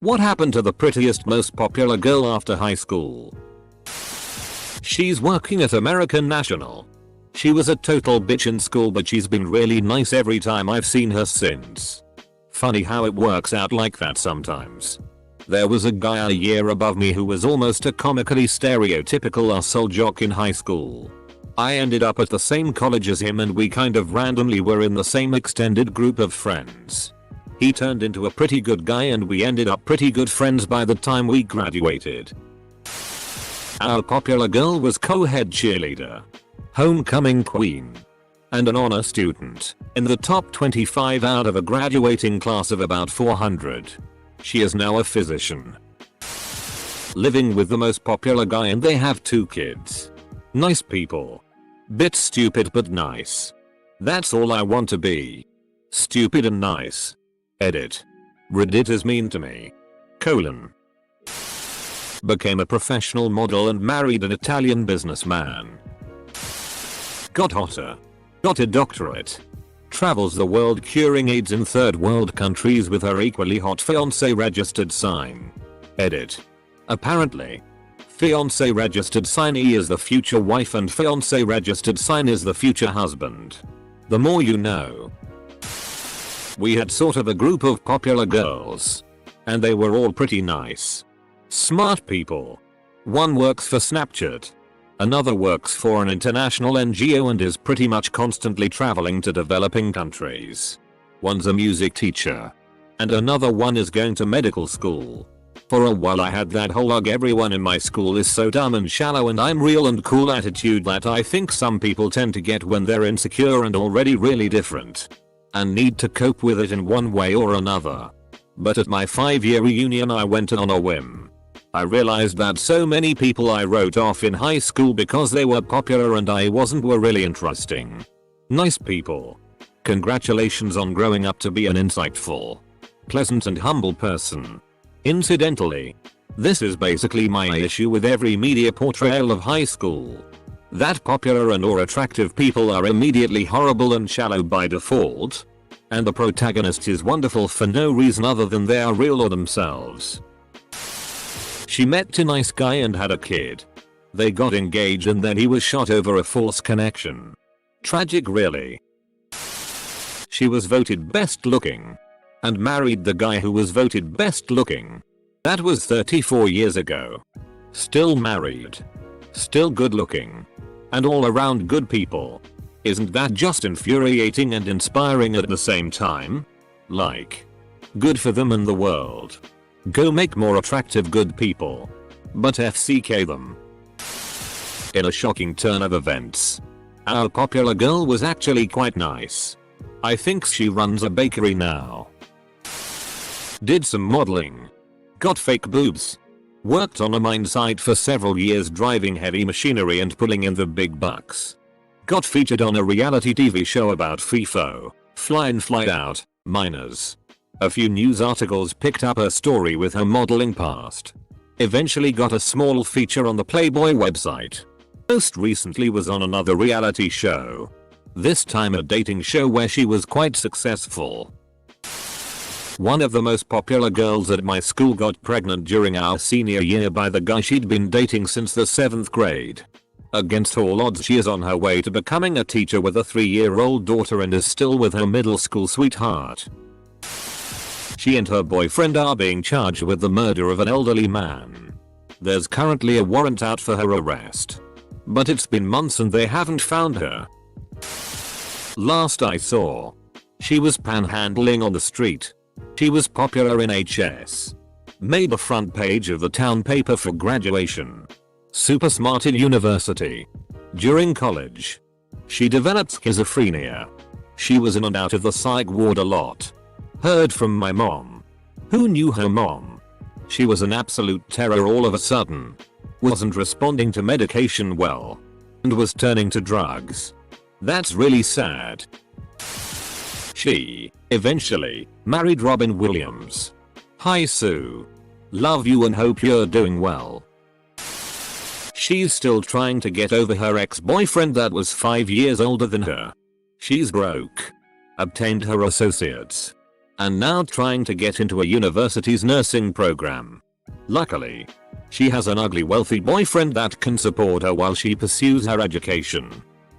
What happened to the prettiest, most popular girl after high school? She's working at American National. She was a total bitch in school, but she's been really nice every time I've seen her since. Funny how it works out like that sometimes. There was a guy a year above me who was almost a comically stereotypical asshole jock in high school. I ended up at the same college as him and we kind of randomly were in the same extended group of friends. He turned into a pretty good guy and we ended up pretty good friends by the time we graduated. Our popular girl was co-head cheerleader, homecoming queen, and an honor student, in the top 25 out of a graduating class of about 400. She is now a physician, living with the most popular guy, and they have 2 kids. Nice people. Bit stupid but nice. That's all I want to be. Stupid and nice. Edit. Reddit is mean to me. Became a professional model and married an Italian businessman. Got hotter. Got a doctorate. Travels the world curing AIDS in third world countries with her equally hot fiancé registered sign. Edit. Apparently, fiancé registered sign E is the future wife and fiancé registered sign is the future husband. The more you know. We had sort of a group of popular girls. And they were all pretty nice. Smart people. One works for Snapchat. Another works for an international NGO and is pretty much constantly traveling to developing countries. One's a music teacher. And another one is going to medical school. For a while I had that whole everyone in my school is so dumb and shallow and I'm real and cool attitude that I think some people tend to get when they're insecure and already really different. And need to cope with it in one way or another. But at my 5-year reunion I went on a whim. I realized that so many people I wrote off in high school because they were popular and I wasn't were really interesting. Nice people. Congratulations on growing up to be an insightful, pleasant and humble person. Incidentally, this is basically my issue with every media portrayal of high school. That popular and or attractive people are immediately horrible and shallow by default. And the protagonist is wonderful for no reason other than they are real or themselves. She met a nice guy and had a kid. They got engaged and then he was shot over a false connection. Tragic really. She was voted best looking. And married the guy who was voted best looking. That was 34 years ago. Still married. Still good looking. And all around good people. Isn't that just infuriating and inspiring at the same time? Like, good for them and the world. Go make more attractive good people. But FCK them. In a shocking turn of events, our popular girl was actually quite nice. I think she runs a bakery now. Did some modeling. Got fake boobs. Worked on a mine site for several years driving heavy machinery and pulling in the big bucks. Got featured on a reality TV show about FIFO, fly in fly out, miners. A few news articles picked up her story with her modeling past. Eventually got a small feature on the Playboy website. Most recently was on another reality show. This time a dating show where she was quite successful. One of the most popular girls at my school got pregnant during our senior year by the guy she'd been dating since the 7th grade. Against all odds she is on her way to becoming a teacher with a 3-year-old daughter and is still with her middle school sweetheart. She and her boyfriend are being charged with the murder of an elderly man. There's currently a warrant out for her arrest. But it's been months and they haven't found her. Last I saw, she was panhandling on the street. She was popular in HS. Made the front page of the town paper for graduation. Super smart in university. During college, she developed schizophrenia. She was in and out of the psych ward a lot. Heard from my mom. Who knew her mom? She was an absolute terror all of a sudden. Wasn't responding to medication well. And was turning to drugs. That's really sad. She eventually married Robin Williams. Hi Sue. Love you and hope you're doing well. She's still trying to get over her ex-boyfriend that was 5 years older than her. She's broke. Obtained her associates. and now trying to get into a university's nursing program. Luckily, she has an ugly wealthy boyfriend that can support her while she pursues her education.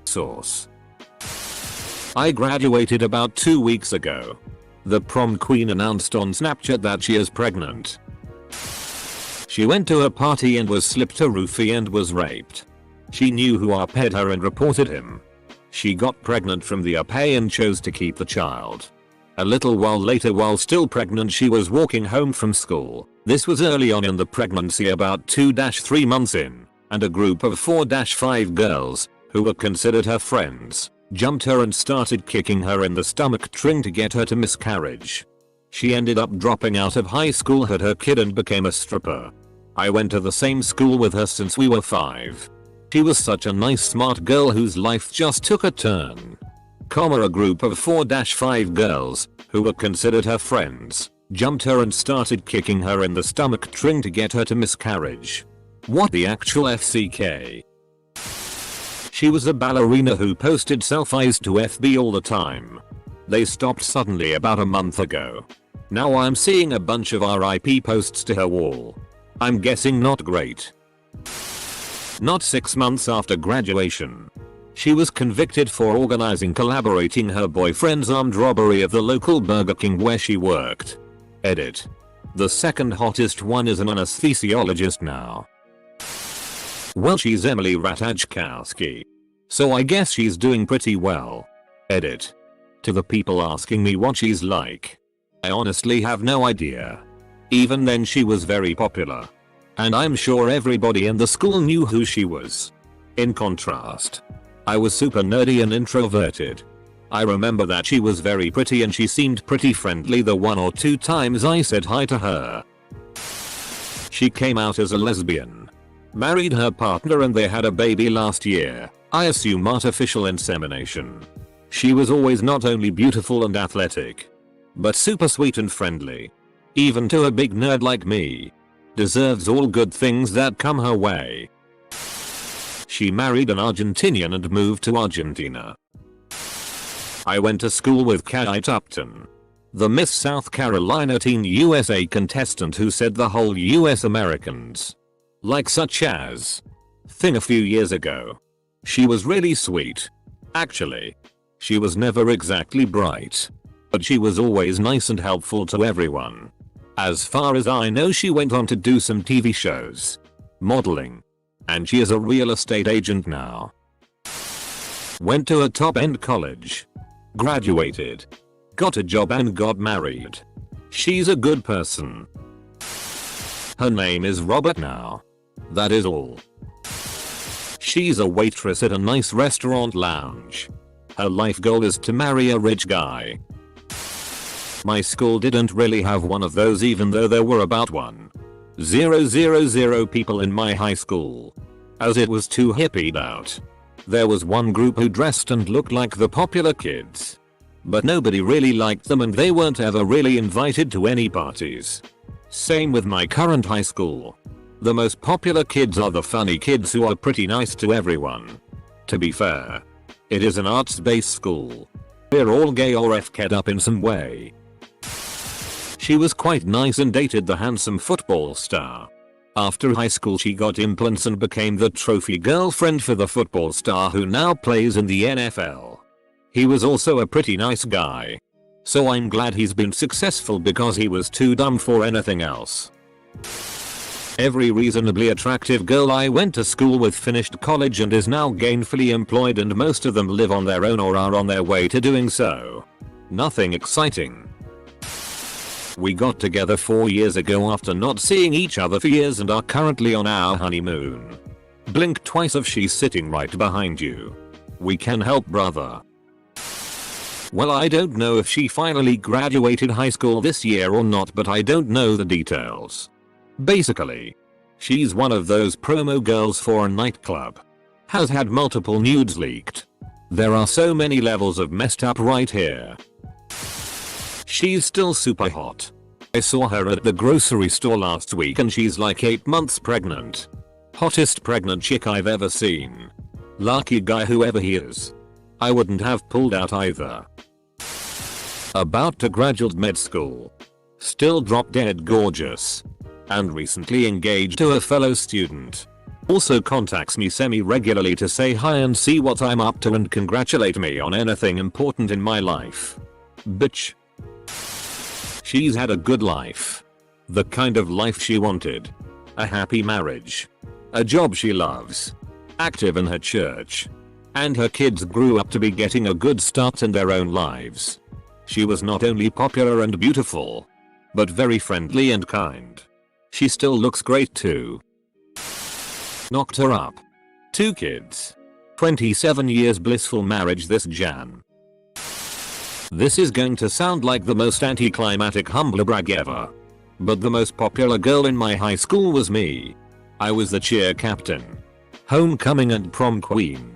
Source: I graduated about 2 weeks ago. The prom queen announced on Snapchat that she is pregnant. She went to a party and was slipped a roofie and was raped. She knew who upped her and reported him. She got pregnant from the uppay and chose to keep the child. A little while later, while still pregnant, she was walking home from school. This was early on in the pregnancy, about 2-3 months in, and a group of 4-5 girls, who were considered her friends, jumped her and started kicking her in the stomach, trying to get her to miscarriage. She ended up dropping out of high school, had her kid, and became a stripper. I went to the same school with her since we were 5. She was such a nice, smart girl whose life just took a turn. A group of 4-5 girls, who were considered her friends, jumped her and started kicking her in the stomach, trying to get her to miscarriage. What the actual FCK? She was a ballerina who posted selfies to FB all the time. They stopped suddenly about a month ago. Now I'm seeing a bunch of RIP posts to her wall. I'm guessing not great. Not 6 months after graduation, she was convicted for organizing collaborating her boyfriend's armed robbery of the local Burger King where she worked. Edit: the second hottest one is an anesthesiologist now. Well, she's Emily Ratajkowski, so I guess she's doing pretty well. Edit: to the people asking me what she's like, I honestly have no idea. Even then, she was very popular, and I'm sure everybody in the school knew who she was. In contrast, I was super nerdy and introverted. I remember that she was very pretty and she seemed pretty friendly the 1 or 2 times I said hi to her. She came out as a lesbian, married her partner, and they had a baby last year. I assume artificial insemination. She was always not only beautiful and athletic, but super sweet and friendly. Even to a big nerd like me. Deserves all good things that come her way. She married an Argentinian and moved to Argentina. I went to school with Kate Upton, the Miss South Carolina Teen USA contestant who said the whole US Americans like such as thing a few years ago. She was really sweet. Actually, she was never exactly bright, but she was always nice and helpful to everyone. As far as I know, she went on to do some TV shows, modeling, and she is a real estate agent now. Went to a top-end college, graduated, got a job and got married. She's a good person. Her name is Robert now. That is all. She's a waitress at a nice restaurant lounge. Her life goal is to marry a rich guy. My school didn't really have one of those, even though there were about 1,000 people in my high school, as it was too hippied out. There was one group who dressed and looked like the popular kids, but nobody really liked them and they weren't ever really invited to any parties. Same with my current high school. The most popular kids are the funny kids who are pretty nice to everyone. To be fair, it is an arts-based school. We're all gay or FK'd up in some way. She was quite nice and dated the handsome football star. After high school she got implants and became the trophy girlfriend for the football star who now plays in the NFL. He was also a pretty nice guy, so I'm glad he's been successful because he was too dumb for anything else. Every reasonably attractive girl I went to school with finished college and is now gainfully employed, and most of them live on their own or are on their way to doing so. Nothing exciting. We got together 4 years ago after not seeing each other for years and are currently on our honeymoon. Blink twice if she's sitting right behind you. We can help, brother. Well, I don't know if she finally graduated high school this year or not, but I don't know the details. Basically, she's one of those promo girls for a nightclub. Has had multiple nudes leaked. There are so many levels of messed up right here. She's still super hot. I saw her at the grocery store last week and she's like 8 months pregnant. Hottest pregnant chick I've ever seen. Lucky guy whoever he is. I wouldn't have pulled out either. About to graduate med school. Still drop dead gorgeous. And recently engaged to a fellow student. Also contacts me semi-regularly to say hi and see what I'm up to and congratulate me on anything important in my life. Bitch. She's had a good life. The kind of life she wanted. A happy marriage. A job she loves. Active in her church. And her kids grew up to be getting a good start in their own lives. She was not only popular and beautiful, but very friendly and kind. She still looks great too. Knocked her up. 2 kids. 27 years blissful marriage this Jan. This is going to sound like the most anticlimactic humble brag ever. But the most popular girl in my high school was me. I was the cheer captain. Homecoming and prom queen.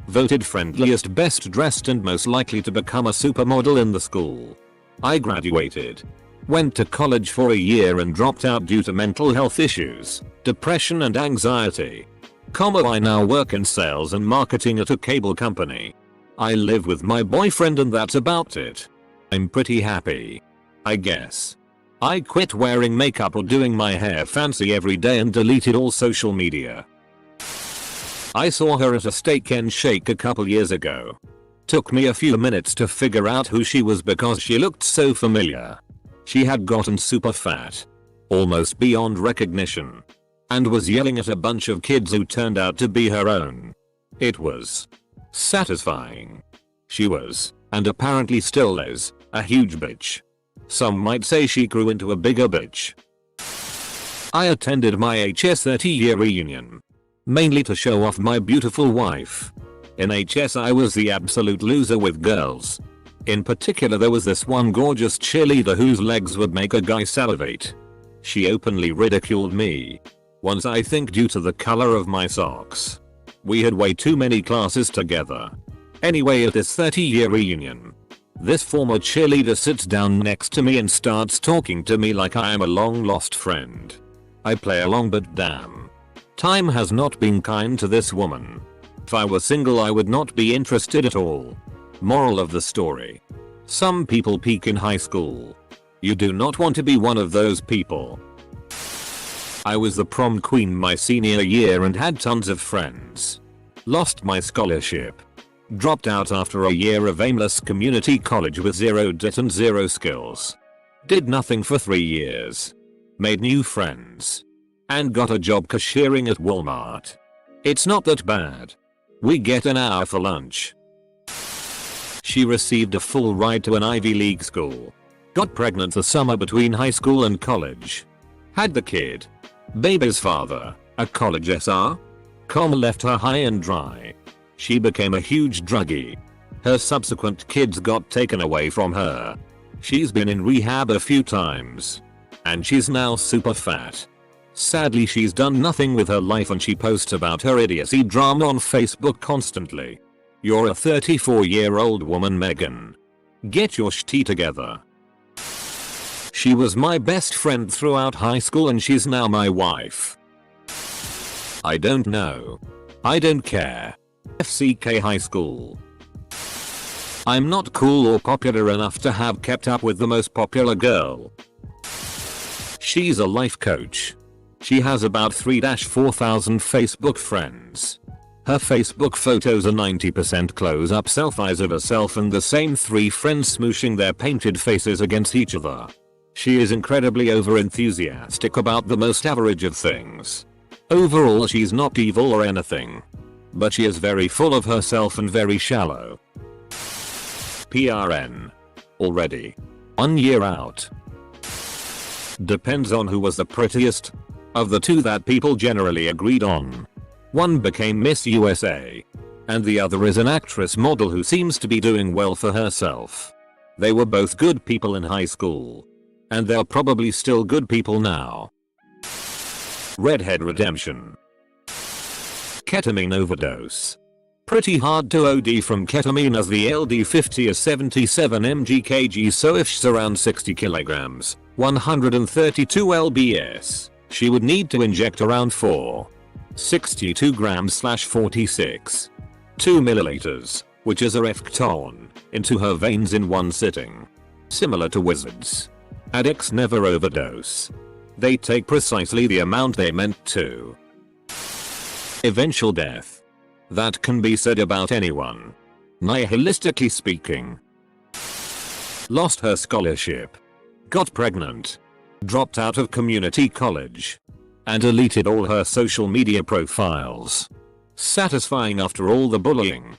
Voted friendliest, best dressed and most likely to become a supermodel in the school. I graduated. Went to college for a year and dropped out due to mental health issues, depression and anxiety. I now work in sales and marketing at a cable company. I live with my boyfriend and that's about it. I'm pretty happy. I guess. I quit wearing makeup or doing my hair fancy every day and deleted all social media. I saw her at a steak and shake a couple years ago. Took me a few minutes to figure out who she was because she looked so familiar. She had gotten super fat. Almost beyond recognition. And was yelling at a bunch of kids who turned out to be her own. It was satisfying. She was, and apparently still is, a huge bitch. Some might say she grew into a bigger bitch. I attended my HS 30-year reunion. Mainly to show off my beautiful wife. In HS I was the absolute loser with girls. In particular there was this one gorgeous cheerleader whose legs would make a guy salivate. She openly ridiculed me. Once I think due to the color of my socks. We had way too many classes together. Anyway, at this 30-year reunion, this former cheerleader sits down next to me and starts talking to me like I am a long lost friend. I play along, but damn. Time has not been kind to this woman. If I were single I would not be interested at all. Moral of the story. Some people peak in high school. You do not want to be one of those people. I was the prom queen my senior year and had tons of friends. Lost my scholarship. Dropped out after a year of aimless community college with 0 debt and 0 skills. Did nothing for 3 years. Made new friends. And got a job cashiering at Walmart. It's not that bad. We get an hour for lunch. She received a full ride to an Ivy League school. Got pregnant the summer between high school and college. Had the kid. Baby's father, a college SR. Left her high and dry. She became a huge druggie. Her subsequent kids got taken away from her. She's been in rehab a few times. And she's now super fat. Sadly she's done nothing with her life and she posts about her idiocy drama on Facebook constantly. You're a 34-year-old woman, Megan. Get your shit together. She was my best friend throughout high school and she's now my wife. I don't know. I don't care. FCK high school. I'm not cool or popular enough to have kept up with the most popular girl. She's a life coach. She has about 3,000-4,000 Facebook friends. Her Facebook photos are 90% close-up selfies of herself and the same 3 friends smooshing their painted faces against each other. She is incredibly over-enthusiastic about the most average of things. Overall she's not evil or anything. But she is very full of herself and very shallow. PRN. Already. 1 year out. Depends on who was the prettiest. Of the 2 that people generally agreed on. One became Miss USA. And the other is an actress model who seems to be doing well for herself. They were both good people in high school. And they're probably still good people now. Redhead redemption. Ketamine overdose. Pretty hard to OD from ketamine as the LD50 is 77 mg/kg, so if she's around 60 kilograms, 132 lbs. She would need to inject around 462 grams/46. 2 milliliters, which is a ton, into her veins in one sitting. Similar to wizards. Addicts never overdose. They take precisely the amount they meant to. Eventual death. That can be said about anyone. Nihilistically speaking. Lost her scholarship. Got pregnant. Dropped out of community college. And deleted all her social media profiles. Satisfying after all the bullying.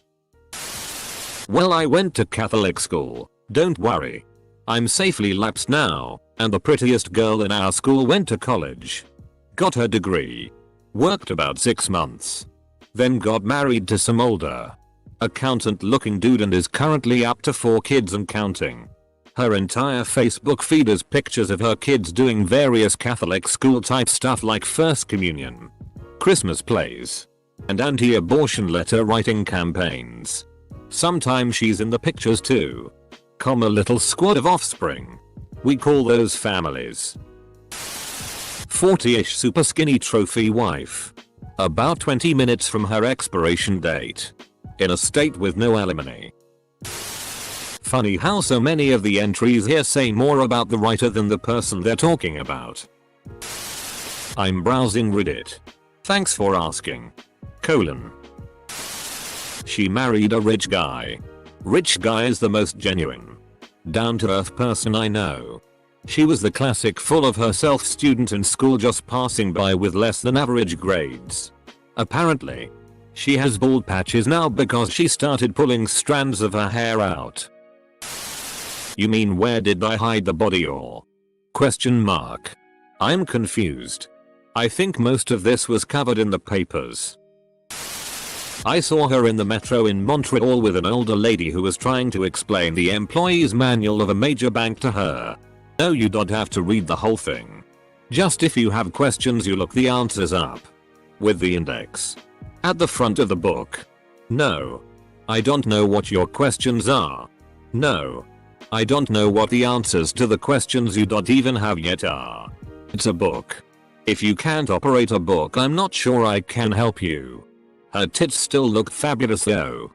Well, I went to Catholic school, don't worry. I'm safely lapsed now, and the prettiest girl in our school went to college. Got her degree. Worked about 6 months. Then got married to some older accountant looking dude and is currently up to 4 kids and counting. Her entire Facebook feed is pictures of her kids doing various Catholic school type stuff like First Communion, Christmas plays, and anti-abortion letter writing campaigns. Sometimes she's in the pictures too. A little squad of offspring. We call those families. 40ish super skinny trophy wife. About 20 minutes from her expiration date. In a state with no alimony. Funny how so many of the entries here say more about the writer than the person they're talking about. I'm browsing Reddit. Thanks for asking. She married a rich guy. Rich guy is the most genuine, down-to-earth person I know. She was the classic full of herself student in school just passing by with less than average grades. Apparently, she has bald patches now because she started pulling strands of her hair out. You mean where did I hide the body or? Question mark. I'm confused. I think most of this was covered in the papers. I saw her in the metro in Montreal with an older lady who was trying to explain the employee's manual of a major bank to her. No, you don't have to read the whole thing. Just if you have questions you look the answers up. With the index. At the front of the book. No. I don't know what your questions are. No. I don't know what the answers to the questions you don't even have yet are. It's a book. If you can't operate a book, I'm not sure I can help you. Her tits still look fabulous though.